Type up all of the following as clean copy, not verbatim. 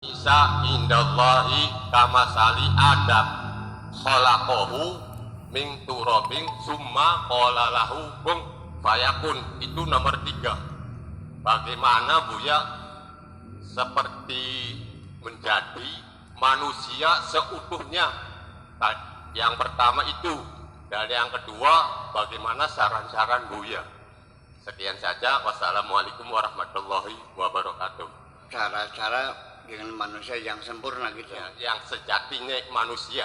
Isa indallahi kamasali Adam khalaqahu min turabin summa qala lahu kun fayakun. Itu nomor 3. Bagaimana Buya seperti menjadi manusia seutuhnya. Yang pertama itu, dan yang kedua bagaimana saran-saran Buya. Sekian saja. Wassalamualaikum warahmatullahi wabarakatuh. Cara-cara dengan manusia yang sempurna gitu ya, yang sejatinya manusia.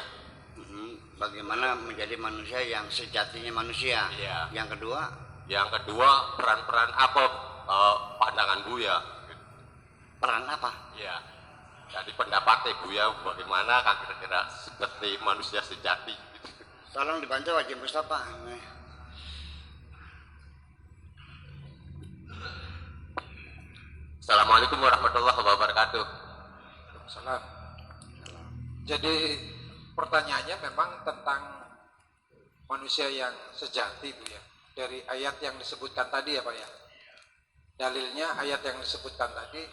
Bagaimana menjadi manusia yang sejatinya manusia ya. Yang kedua peran-peran apa pandangan Buya? Peran apa? Ya, jadi pendapatnya Buya bagaimana kan kira-kira seperti manusia sejati gitu. Tolong dibantu Wajib Mustafa. Assalamualaikum warahmatullahi wabarakatuh. Salam. Jadi pertanyaannya memang tentang manusia yang sejati, Bu ya. Dari ayat yang disebutkan tadi ya Pak ya. Dalilnya ayat yang disebutkan tadi,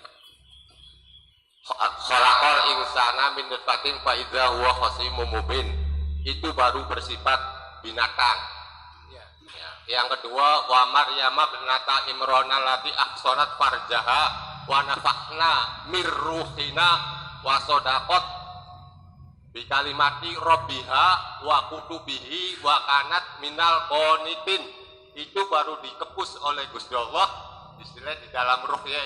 khalaqal insana min nutfatin fa idza huwa khasimun mubin. Itu baru bersifat binatang. ya. Yang kedua, wa maryama binata imrana lati ahsanat farjaha wa nafakhna mir ruhina wa sadaqat bi kalimati rabbiha wa kutubihi wa kanat minal qanitin. Itu baru dikepus oleh Gusti Allah istilah di dalam ruhnya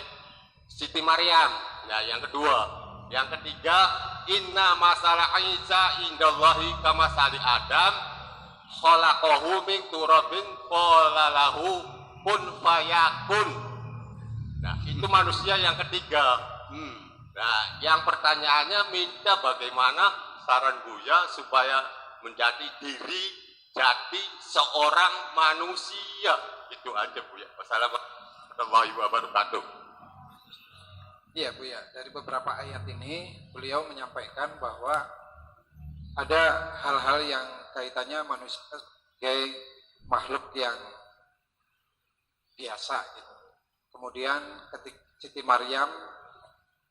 Siti Maryam. Nah, yang kedua. Yang ketiga, inna masalah Isa indallahi kamasali Adam khalaqahu min turabin qala lahu kun fayakun. Nah, itu manusia yang ketiga. Nah, yang pertanyaannya minta bagaimana saran Buya supaya menjadi diri jadi seorang manusia. Itu aja Buya. Wassalamualaikum warahmatullahi wabarakatuh. iya Bu ya, dari beberapa ayat ini beliau menyampaikan bahwa ada hal-hal yang kaitannya manusia sebagai makhluk yang biasa gitu. Kemudian ketika Siti Maryam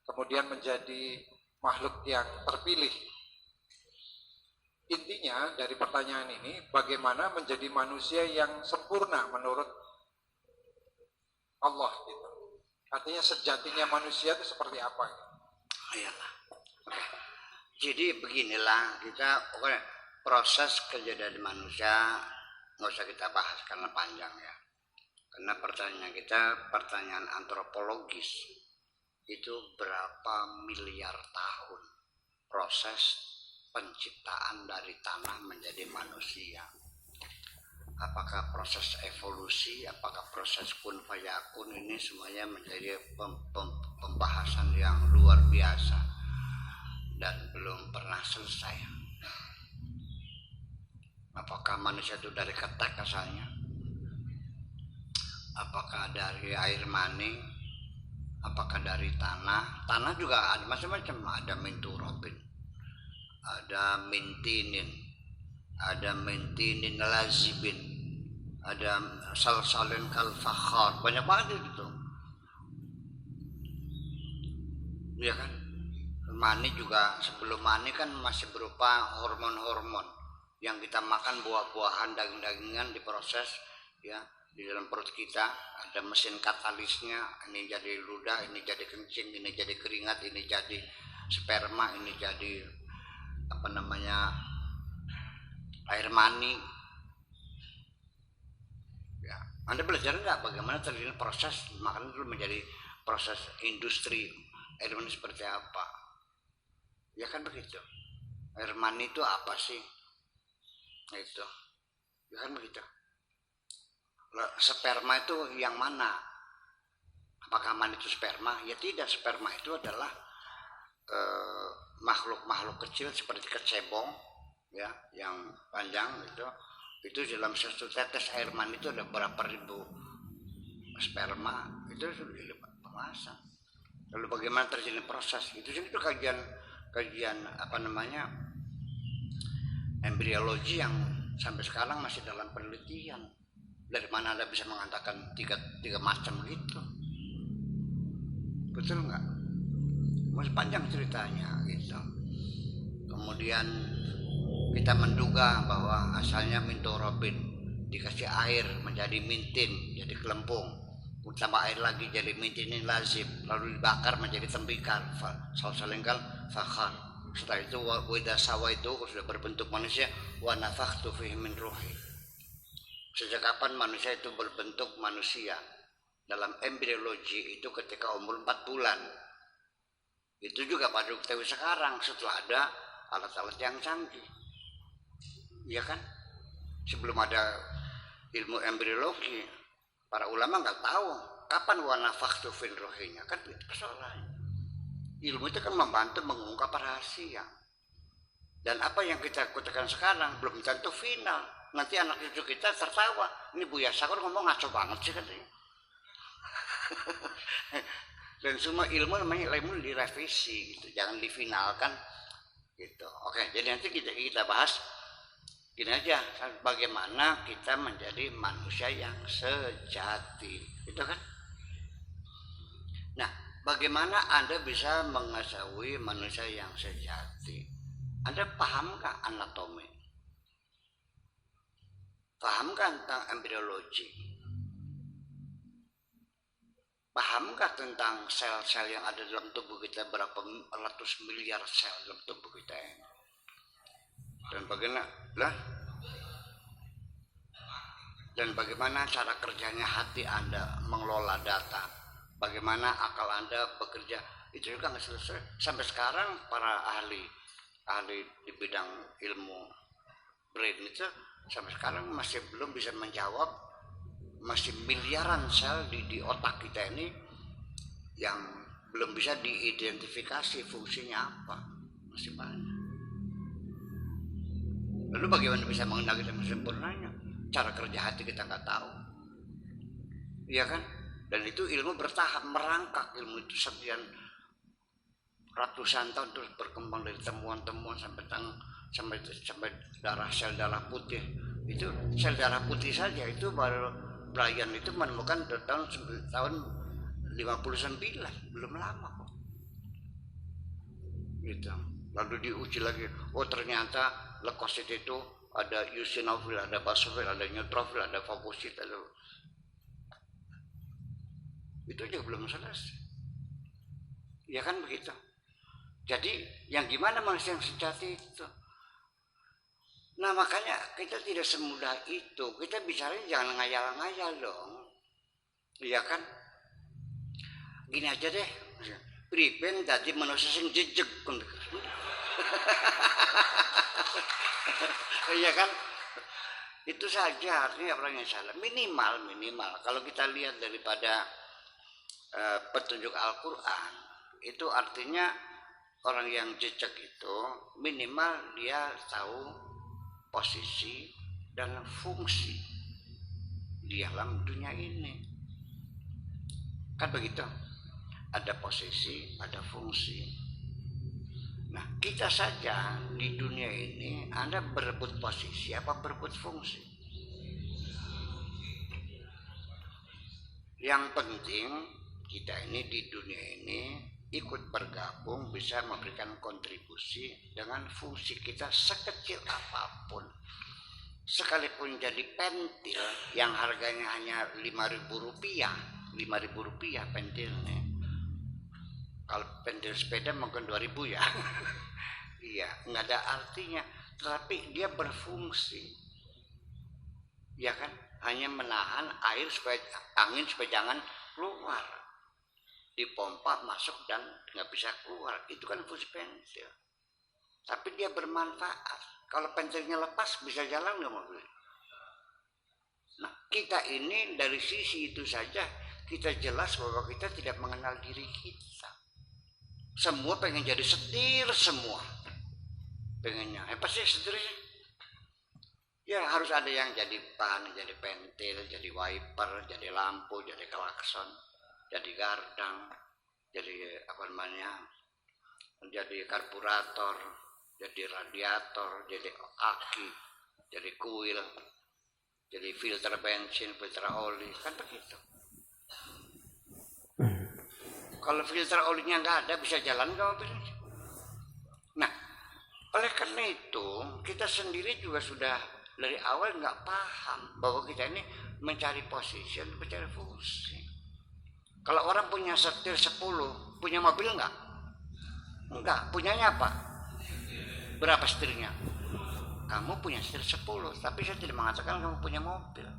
kemudian menjadi makhluk yang terpilih. Intinya dari pertanyaan ini, bagaimana menjadi manusia yang sempurna menurut Allah gitu. Artinya sejatinya manusia itu seperti apa gitu. Iyalah. Jadi beginilah kita proses kejadian manusia nggak usah kita bahas karena panjang ya. Karena pertanyaan kita pertanyaan antropologis. Itu berapa miliar tahun proses penciptaan dari tanah menjadi manusia. Apakah proses evolusi, apakah proses kun fayakun, ini semuanya menjadi pembahasan yang luar biasa dan belum pernah selesai. Apakah manusia itu dari ketek asalnya? Apakah dari air mani? Apakah dari tanah? Tanah juga ada macam-macam. Ada min turabin, ada min tinin, ada min tinin lazibin, ada salsalin kal fakhar. Banyak banget itu. Iya kan? Mani juga, sebelum mani kan masih berupa hormon-hormon yang kita makan, buah-buahan, daging-dagingan diproses ya di dalam perut kita. Ada mesin katalisnya, ini jadi ludah, ini jadi kencing, ini jadi keringat, ini jadi sperma, ini jadi apa namanya air mani ya. Anda belajar nggak bagaimana terjadi proses makanan itu menjadi proses industri air mani seperti apa ya kan begitu. Air mani itu apa sih itu ya kan begitu. Sperma itu yang mana? Apakah mani itu sperma? Ya tidak, sperma itu adalah makhluk-makhluk kecil seperti kecebong ya yang panjang gitu. Itu dalam satu tetes air mani itu ada berapa ribu sperma, itu sudah pembahasan. Lalu bagaimana terjadi proses itu kajian apa namanya embriologi yang sampai sekarang masih dalam penelitian. Dari mana Anda bisa mengatakan tiga macam gitu? Betul nggak? Masih panjang ceritanya gitu. Kemudian kita menduga bahwa asalnya min turabin, dikasih air menjadi mintin, jadi kelempung, tambah air lagi jadi mintinin lazim, lalu dibakar menjadi tembikar, salsalengkal fakhar. Setelah itu wida sawa itu sudah berbentuk manusia, wa nafakhtu fihi min ruhi. Sejak kapan manusia itu berbentuk manusia? Dalam embriologi itu ketika umur 4 bulan. Itu juga baru ketahui sekarang setelah ada alat-alat yang canggih. Iya kan? Sebelum ada ilmu embriologi, para ulama nggak tahu kapan wa nafakhtu fi ruhinya, kan itu persoalannya. Ilmu itu kan membantu mengungkap rahasia. Dan apa yang kita katakan sekarang belum tentu final. Nanti anak cucu kita tertawa, ini Buya Sakur ngomong ngaco banget sih katanya. Dan semua ilmu namanya ilmu direvisi gitu, jangan difinalkan gitu. Oke, jadi nanti kita bahas gini aja, bagaimana kita menjadi manusia yang sejati, itu kan. Nah, bagaimana Anda bisa mengetahui manusia yang sejati? Anda pahamkah anatomi? Pahamkah tentang embriologi? Pahamkah tentang sel-sel yang ada dalam tubuh kita, berapa ratus miliar sel dalam tubuh kita ini? Dan bagaimana cara kerjanya hati Anda mengelola data? Bagaimana akal Anda bekerja? Itu juga nggak selesai. Sampai sekarang para ahli di bidang ilmu brain itu sampai sekarang masih belum bisa menjawab, masih miliaran sel di otak kita ini yang belum bisa diidentifikasi fungsinya apa, masih banyak. Lalu bagaimana bisa mengenal kita sempurnanya? Cara kerja hati kita nggak tahu, iya kan? Dan itu ilmu bertahap, merangkak ilmu itu sekian ratusan tahun terus berkembang dari temuan-temuan sampai darah, sel darah putih. Itu sel darah putih saja itu baru Brian itu menemukan tahun 59, belum lama kok. Gitu. Lalu diuji lagi, oh ternyata leukosit itu ada eosinofil, ada basofil, ada neutrofil, ada fagosit, itu juga belum selesai. Ya kan begitu. Jadi yang gimana manusia yang sejati itu? Nah makanya kita tidak semudah itu. Kita bicara jangan ngayal-ngayal dong. Iya kan? Gini aja deh. Pripen tadi manusia sing jejeg. Iya kan? Itu saja, artinya orang yang salah. Minimal. Kalau kita lihat daripada petunjuk Al-Quran, itu artinya orang yang jejak itu minimal dia tahu posisi dan fungsi di dalam dunia ini. Kan begitu? Ada posisi, ada fungsi. Nah, kita saja di dunia ini, Anda berebut posisi apa berebut fungsi? Yang penting kita ini di dunia ini ikut bergabung, bisa memberikan kontribusi dengan fungsi kita sekecil apapun. Sekalipun jadi pentil yang harganya hanya Rp5.000 pentilnya. Kalau pentil sepeda mungkin 2.000 ya. Iya, nggak ada artinya, tapi dia berfungsi. Ya kan? Hanya menahan air supaya angin supaya jangan keluar. Dipompa masuk dan nggak bisa keluar, itu kan fungsi pentil. Tapi dia bermanfaat. Kalau pentilnya lepas bisa jalan nggak mobil? Nah kita ini dari sisi itu saja kita jelas bahwa kita tidak mengenal diri kita. Semua pengen jadi setir semua, pengennya. Pasti setir. Ya harus ada yang jadi ban, jadi pentil, jadi wiper, jadi lampu, jadi klakson, jadi gardang, jadi apa namanya, jadi karburator, jadi radiator, jadi aki, jadi kuil, jadi filter bensin, filter oli, kan begitu. Kalau filter olinya nggak ada, bisa jalan nggak mobilnya? Nah, oleh karena itu kita sendiri juga sudah dari awal nggak paham bahwa kita ini mencari posisi untuk mencari fungsi. Kalau orang punya setir 10, punya mobil nggak? Enggak, punyanya apa? Berapa setirnya? Kamu punya setir 10, tapi saya tidak mengatakan kamu punya mobil.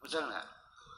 Betul nggak?